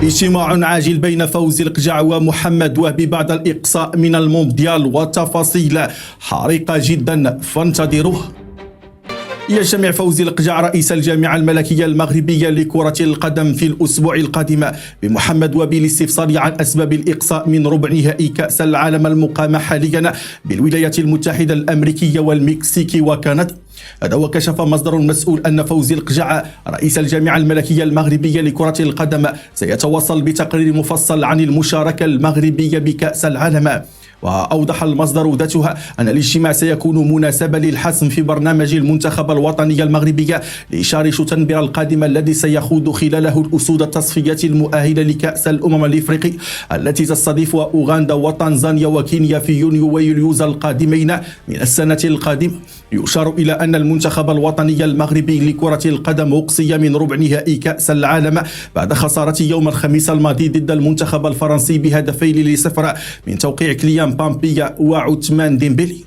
اجتماع عاجل بين فوزي القجع ومحمد وهبي بعد الإقصاء من المونديال وتفاصيل حارقة جدا فانتظروه. يجتمع فوزي القجع رئيس الجامعة الملكية المغربية لكرة القدم في الأسبوع القادم بمحمد وهبي للاستفسار عن أسباب الإقصاء من ربع نهائي كأس العالم المقامة حاليا بالولايات المتحدة الأمريكية والمكسيك وكندا. هذا وكشف مصدر مسؤول أن فوزي القجع رئيس الجامعة الملكية المغربية لكرة القدم سيتواصل بتقرير مفصل عن المشاركة المغربية بكأس العالم. وأوضح المصدر ذاتها أن الاجتماع سيكون مناسبة للحسم في برنامج المنتخب الوطني المغربي لإشارة شتنبر القادم الذي سيخوض خلاله الأسود التصفيات المؤهلة لكأس الأمم الإفريقي التي تستضيف أوغندا وتنزانيا وكينيا في يونيو ويوليوز القادمين من السنة القادمة. يشار إلى أن المنتخب الوطني المغربي لكرة القدم أقصي من ربع نهائي كأس العالم بعد خسارة يوم الخميس الماضي ضد المنتخب الفرنسي ب2-0 من توقيع كليان بامبي وعثمان ديمبلي.